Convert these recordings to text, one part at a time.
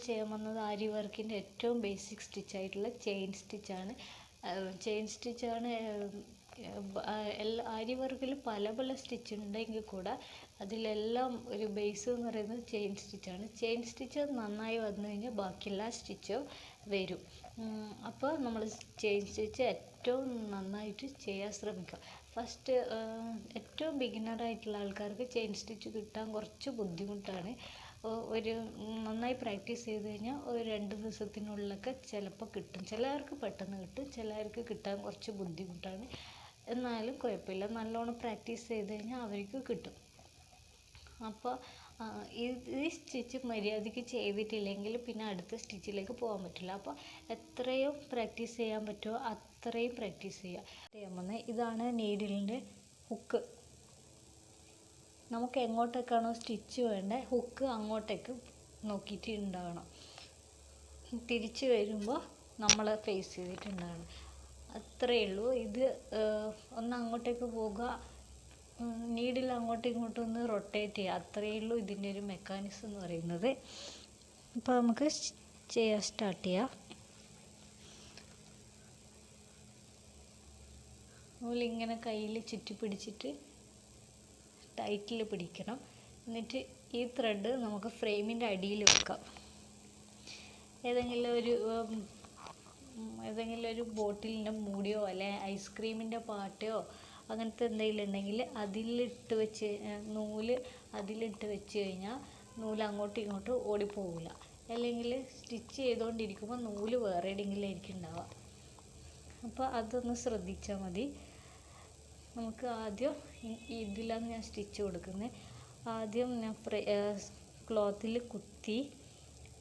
ചെയ്യാൻ പോകുന്നത് ആരി വർക്കിൻ്റെ ഏറ്റവും ബേസിക് സ്റ്റിച്ചായിട്ടുള്ള ചെയിൻ സ്റ്റിച്ചാണ്. എല്ലാ ആരി വർക്കിൽ പല പല സ്റ്റിച്ച് ഉണ്ടെങ്കിൽ കൂടെ അതിലെല്ലാം ഒരു ബേസ് എന്ന് പറയുന്നത് ചെയിൻ സ്റ്റിച്ചാണ്. ചെയിൻ സ്റ്റിച്ച് നന്നായി വന്നു കഴിഞ്ഞാൽ ബാക്കിയെല്ലാ സ്റ്റിച്ചും വരും. അപ്പോൾ നമ്മൾ ചെയിൻ സ്റ്റിച്ച് ഏറ്റവും നന്നായിട്ട് ചെയ്യാൻ ശ്രമിക്കുക. ഫസ്റ്റ് ഏറ്റവും ബിഗിനറായിട്ടുള്ള ആൾക്കാർക്ക് ചെയിൻ സ്റ്റിച്ച് കിട്ടാൻ കുറച്ച് ബുദ്ധിമുട്ടാണ്. ഒരു നന്നായി പ്രാക്ടീസ് ചെയ്ത് കഴിഞ്ഞാൽ ഒരു 2 ദിവസത്തിനുള്ളിലൊക്കെ ചിലപ്പോൾ കിട്ടും. ചിലർക്ക് പെട്ടെന്ന് കിട്ടും, ചിലർക്ക് കിട്ടാൻ കുറച്ച് ബുദ്ധിമുട്ടാണ്. എന്നാലും കുഴപ്പമില്ല, നല്ലോണം പ്രാക്ടീസ് ചെയ്ത് കഴിഞ്ഞാൽ അവർക്ക് കിട്ടും. അപ്പോൾ ഈ സ്റ്റിച്ച് മര്യാദയ്ക്ക് ചെയ്തിട്ടില്ലെങ്കിൽ പിന്നെ അടുത്ത സ്റ്റിച്ചിലേക്ക് പോകാൻ പറ്റില്ല. അപ്പോൾ എത്രയും പ്രാക്ടീസ് ചെയ്യാൻ പറ്റുമോ അത്രയും പ്രാക്ടീസ് ചെയ്യുക. ഇതാണ് നീഡിലിൻ്റെ ഹുക്ക്. നമുക്ക് എങ്ങോട്ടേക്കാണോ സ്റ്റിച്ച് വേണ്ടത് ഹുക്ക് അങ്ങോട്ടേക്ക് നോക്കിയിട്ട് ഉണ്ടാകണം. തിരിച്ച് വരുമ്പോൾ നമ്മൾ ഫേസ് ചെയ്തിട്ടുണ്ടാകണം. അത്രയേ ഉള്ളൂ. ഇത് ഒന്ന് അങ്ങോട്ടേക്ക് പോകുക, നീഡിൽ അങ്ങോട്ടും ഇങ്ങോട്ടും ഒന്ന് റൊട്ടേറ്റ് ചെയ്യുക, അത്രയേ ഉള്ളൂ ഇതിൻ്റെ ഒരു മെക്കാനിസം എന്ന് പറയുന്നത്. അപ്പോൾ നമുക്ക് ചെയ്യാൻ സ്റ്റാർട്ട് ചെയ്യാം. നൂലിങ്ങനെ കയ്യിൽ ചുറ്റി പിടിച്ചിട്ട് ടൈറ്റിൽ പിടിക്കണം. എന്നിട്ട് ഈ ത്രെഡ് നമുക്ക് ഫ്രെയിമിൻ്റെ അടിയിൽ വെക്കാം. ഏതെങ്കിലും ഒരു ബോട്ടിലിൻ്റെ മൂടിയോ അല്ലെ ഐസ്ക്രീമിൻ്റെ പാട്ടയോ അങ്ങനത്തെ എന്തെങ്കിലും ഉണ്ടെങ്കിൽ അതിലിട്ട് വെച്ച് നൂല് അതിലിട്ട് വെച്ച് കഴിഞ്ഞാൽ നൂല് അങ്ങോട്ടും ഇങ്ങോട്ടും ഓടിപ്പോകില്ല. അല്ലെങ്കിൽ സ്റ്റിച്ച് ചെയ്തുകൊണ്ടിരിക്കുമ്പോൾ നൂല് വേറെ എവിടെയെങ്കിലും ആയിരിക്കും ഉണ്ടാവുക. അപ്പോൾ അതൊന്ന് ശ്രദ്ധിച്ചാൽ മതി. നമുക്ക് ആദ്യം ഇതിലാണ് ഞാൻ സ്റ്റിച്ച് കൊടുക്കുന്നത്. ആദ്യം ഞാൻ ക്ലോത്തിൽ കുത്തി,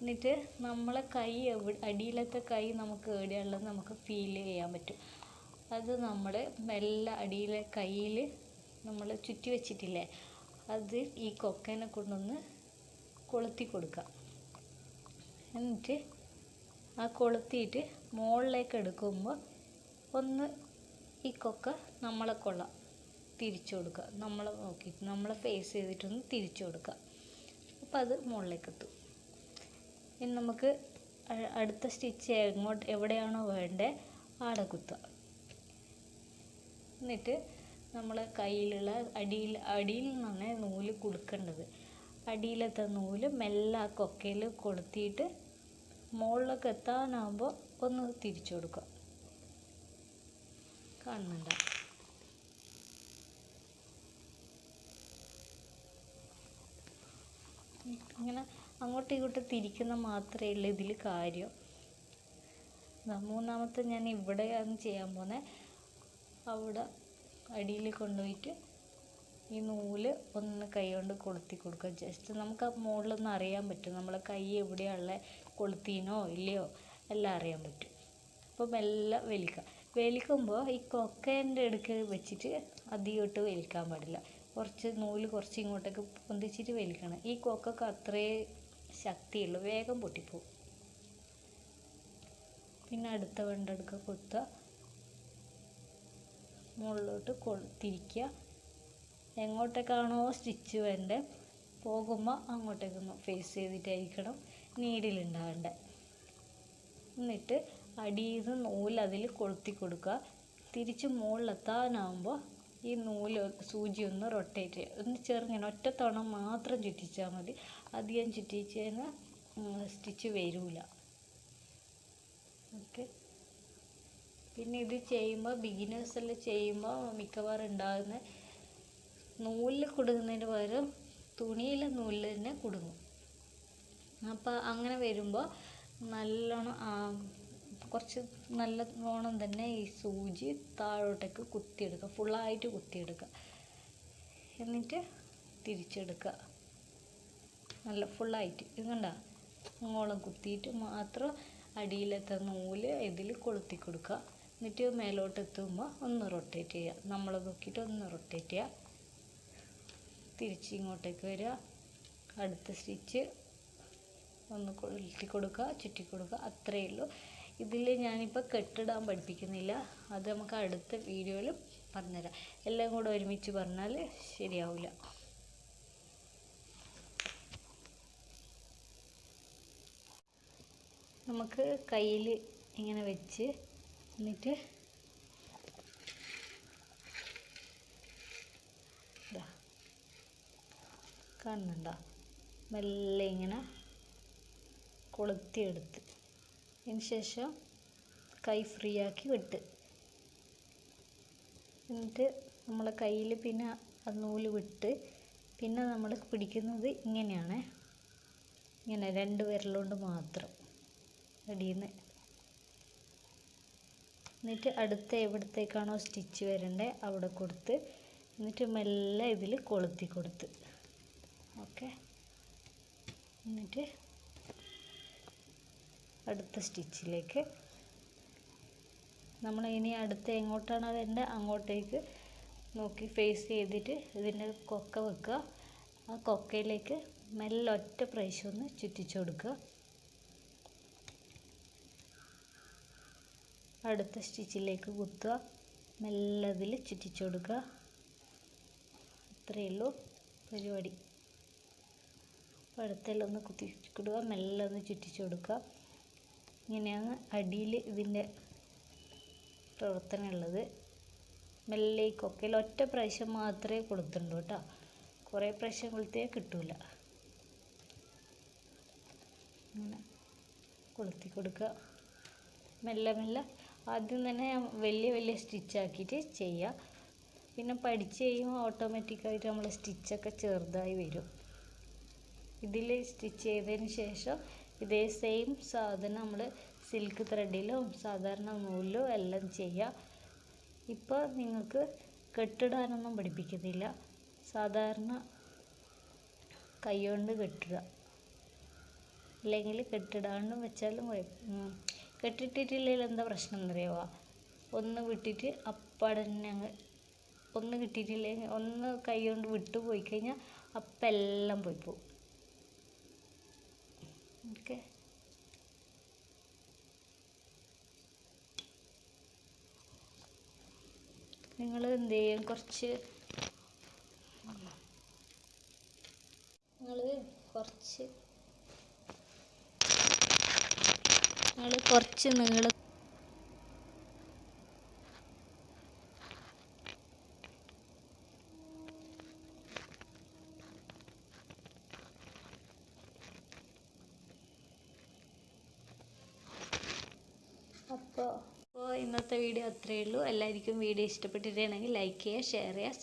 എന്നിട്ട് നമ്മളെ കൈ അടിയിലത്തെ കൈ നമുക്ക് എവിടെയുള്ളത് നമുക്ക് ഫീൽ ചെയ്യാൻ പറ്റും. അത് നമ്മൾ മെല്ലെ അടിയിലെ കയ്യിൽ നമ്മൾ ചുറ്റി വെച്ചിട്ടില്ലേ അത് ഈ കൊക്കേനെ കൊണ്ടൊന്ന് കൊളുത്തി കൊടുക്കുക. എന്നിട്ട് ആ കൊളുത്തിയിട്ട് മുകളിലേക്ക് എടുക്കുമ്പോൾ ഒന്ന് ഈ കൊക്ക നമ്മളെ കൊള്ളാം തിരിച്ചു കൊടുക്കുക. നമ്മളെ നോക്കിയിട്ട് നമ്മളെ ഫേസ് ചെയ്തിട്ടൊന്ന് തിരിച്ചു കൊടുക്കുക. അപ്പോൾ അത് മുകളിലേക്ക് എത്തും. ഇനി നമുക്ക് അടുത്ത സ്റ്റിച്ച് എവിടെയാണോ വേണ്ടത് ആടെ കുത്തുക. എന്നിട്ട് നമ്മളെ കയ്യിലുള്ള അടിയിൽ നിന്നാണ് നൂല് കൊടുക്കേണ്ടത്. അടിയിലത്തെ നൂല് മെല്ലെ ആ കൊക്കയിൽ കൊളുത്തിയിട്ട് മുകളിലേക്ക് എത്താനാകുമ്പോൾ ഒന്ന് തിരിച്ചു കൊടുക്കുക. കാണുന്നുണ്ടോ? ഇങ്ങനെ അങ്ങോട്ടും ഇങ്ങോട്ടും തിരിക്കുന്ന മാത്രമേ ഉള്ളൂ ഇതിൽ കാര്യം. മൂന്നാമത്തെ ഞാൻ ഇവിടെയാണ് ചെയ്യാൻ പോകുന്നത്. അവിടെ അടിയിൽ കൊണ്ടുപോയിട്ട് ഈ നൂല് ഒന്ന് കൈ കൊണ്ട് കൊളുത്തി കൊടുക്കുക. ജസ്റ്റ് നമുക്ക് ആ മുകളിലൊന്ന് അറിയാൻ പറ്റും നമ്മളെ കൈ എവിടെയുള്ള കൊളുത്തീനോ ഇല്ലയോ എല്ലാം അറിയാൻ പറ്റും. അപ്പോൾ മെല്ലെ വലിക്കുമ്പോൾ ഈ കൊക്കേൻ്റെ അടുക്ക് വെച്ചിട്ട് അധികമായിട്ട് വലിക്കാൻ പാടില്ല. നൂല് കുറച്ച് ഇങ്ങോട്ടേക്ക് പൊന്തിച്ചിട്ട് വലിക്കണം. ഈ കൊക്കൊക്കെ അത്രേ ശക്തിയുള്ളൂ, വേഗം പൊട്ടിപ്പോവും. പിന്നെ അടുത്ത വെണ്ടെടുക്കുക, കുത്തുക, മുകളിലോട്ട് തിരിക്കുക. എങ്ങോട്ടേക്കാണോ സ്റ്റിച്ച് വേണ്ടത് പോകുമ്പോൾ അങ്ങോട്ടേക്കൊന്ന് ഫേസ് ചെയ്തിട്ടായിരിക്കണം നീഡിലുണ്ടാവേണ്ടത്. എന്നിട്ട് അടിയിൽ നിന്ന് നൂല് അതിൽ കൊളുത്തി കൊടുക്കുക. തിരിച്ച് മുകളിലെത്താനാകുമ്പോൾ ഈ സൂചി ഒന്ന് റൊട്ടേറ്റ് ചെയ്യുക. ഒന്ന് ചെറുങ്ങനെ ഒറ്റ തവണ മാത്രം ചുറ്റിച്ചാൽ മതി. അധികം ചുറ്റിച്ച് കഴിഞ്ഞാൽ സ്റ്റിച്ച് വരില്ല. ഓക്കെ. പിന്നെ ഇത് ചെയ്യുമ്പോൾ ബിഗിനേഴ്സെല്ലാം ചെയ്യുമ്പോൾ മിക്കവാറും ഉണ്ടാകുന്ന നൂലിൽ കുടുങ്ങുന്നതിന് പകരം തുണിയിലെ നൂലിൽ തന്നെ കുടുങ്ങും. അപ്പോൾ അങ്ങനെ വരുമ്പോൾ നല്ലോണം കുറച്ച് നല്ലോണം തന്നെ ഈ സൂചി താഴോട്ടേക്ക് കുത്തിയെടുക്കുക, ഫുള്ളായിട്ട് കുത്തിയെടുക്കുക. എന്നിട്ട് തിരിച്ചെടുക്കുക നല്ല ഫുള്ളായിട്ട്. ഇത് കണ്ട അങ്ങോളം കുത്തിയിട്ട് മാത്രം അടിയിലത്തെ നൂല് ഇതിൽ കൊളുത്തി കൊടുക്കുക. എന്നിട്ട് മേലോട്ട് എത്തുമ്പോൾ ഒന്ന് റൊട്ടേറ്റ് ചെയ്യുക, നമ്മളെ നോക്കിയിട്ട് ഒന്ന് റൊട്ടേറ്റ് ചെയ്യുക. തിരിച്ച് ഇങ്ങോട്ടേക്ക് വരിക. അടുത്ത സ്റ്റിച്ച് ഒന്ന് കൊളുത്തി കൊടുക്കുക, ചുറ്റി കൊടുക്കുക, അത്രയേ ഉള്ളൂ. ഇതിൽ ഞാനിപ്പോൾ കെട്ടിടാൻ പഠിപ്പിക്കുന്നില്ല, അത് നമുക്ക് അടുത്ത വീഡിയോയിൽ പറഞ്ഞുതരാം. എല്ലാം കൂടെ ഒരുമിച്ച് പറഞ്ഞാൽ ശരിയാവില്ല. നമുക്ക് കയ്യിൽ ഇങ്ങനെ വെച്ച് എന്നിട്ട് കാണുന്നുണ്ടോ, മെല്ലെ ഇങ്ങനെ കൊളുത്തിയെടുത്ത് അതിന് ശേഷം കൈ ഫ്രീ ആക്കി വിട്ട്, എന്നിട്ട് നമ്മളെ കയ്യിൽ പിന്നെ ആ നൂല് വിട്ട് പിന്നെ നമ്മൾ പിടിക്കുന്നത് ഇങ്ങനെയാണ്, ഇങ്ങനെ 2 വിരലുകൊണ്ട് മാത്രം അടിയിൽ നിന്ന്. എന്നിട്ട് അടുത്ത എവിടത്തേക്കാണോ സ്റ്റിച്ച് വരേണ്ടത് അവിടെ കൊടുത്ത് എന്നിട്ട് മെല്ലെ ഇതിൽ കൊളുത്തി കൊടുത്ത്. ഓക്കെ, എന്നിട്ട് അടുത്ത സ്റ്റിച്ചിലേക്ക് നമ്മൾ ഇനി അടുത്ത എങ്ങോട്ടാണോ വരേണ്ടത് അങ്ങോട്ടേക്ക് നോക്കി ഫേസ് ചെയ്തിട്ട് ഇതിൻ്റെ കൊക്ക വെക്കുക. ആ കൊക്കയിലേക്ക് മെല്ലെ ഒറ്റ പ്രാവശ്യം ഒന്ന് ചുറ്റിച്ചു കൊടുക്കുക. അടുത്ത സ്റ്റിച്ചിലേക്ക് കുത്തുക, മെല്ലെ അതിൽ ചുറ്റിച്ചു കൊടുക്കുക. അത്രയേ ഉള്ളൂ പരിപാടി. അപ്പോൾ അടുത്തെല്ലാം ഒന്ന് കുത്തി കൊടുക്കുക, മെല്ലെ ഒന്ന് ചുറ്റിച്ചു കൊടുക്കുക. ഇങ്ങനെയാണ് അടിയിൽ ഇതിൻ്റെ പ്രവർത്തനം ഉള്ളത്. മെല്ലെ ഈ കൊക്കയിൽ ഒറ്റ പ്രാവശ്യം മാത്രമേ കൊളുത്തുള്ളൂ കേട്ടോ, കുറേ പ്രാവശ്യം കൊളുത്തിയാൽ കിട്ടില്ല. അങ്ങനെ കൊളുത്തി കൊടുക്കുക മെല്ലെ മെല്ലെ. ആദ്യം തന്നെ വലിയ വലിയ സ്റ്റിച്ചാക്കിയിട്ട് ചെയ്യുക, പിന്നെ പഠിച്ച് കഴിയുമ്പോൾ ഓട്ടോമാറ്റിക്കായിട്ട് നമ്മൾ സ്റ്റിച്ചൊക്കെ ചെറുതായി വരും. ഇതിൽ സ്റ്റിച്ച് ചെയ്തതിന് ശേഷം ഇതേ സെയിം സാധനം നമ്മൾ സിൽക്ക് ത്രെഡിലും സാധാരണ നൂലിലും എല്ലാം ചെയ്യുക. ഇപ്പോൾ നിങ്ങൾക്ക് കെട്ടിടാനൊന്നും പഠിപ്പിക്കുന്നില്ല, സാധാരണ കൈ കൊണ്ട് കെട്ടുക, അല്ലെങ്കിൽ കെട്ടിടാണ്ട് വെച്ചാലും കെട്ടിട്ടിട്ടില്ലെങ്കിൽ എന്താ പ്രശ്നം എന്നറിയാമോ, ഒന്ന് വിട്ടിട്ട് അപ്പാടന്നെ അങ്ങ് ഒന്ന് കിട്ടിയിട്ടില്ലെങ്കിൽ ഒന്ന് കൈ കൊണ്ട് വിട്ടു പോയി കഴിഞ്ഞാൽ അപ്പം എല്ലാം പോയി പോകും. ഓക്കെ, നിങ്ങൾ എന്ത് ചെയ്യും, കുറച്ച് നീളം അപ്പോൾ ഇന്നത്തെ വീഡിയോ അത്രയേ ഉള്ളൂ. എല്ലാവർക്കും വീഡിയോ ഇഷ്ടപ്പെട്ടിട്ടുണ്ടെങ്കിൽ ലൈക്ക് ചെയ്യുക, ഷെയർ ചെയ്യുക.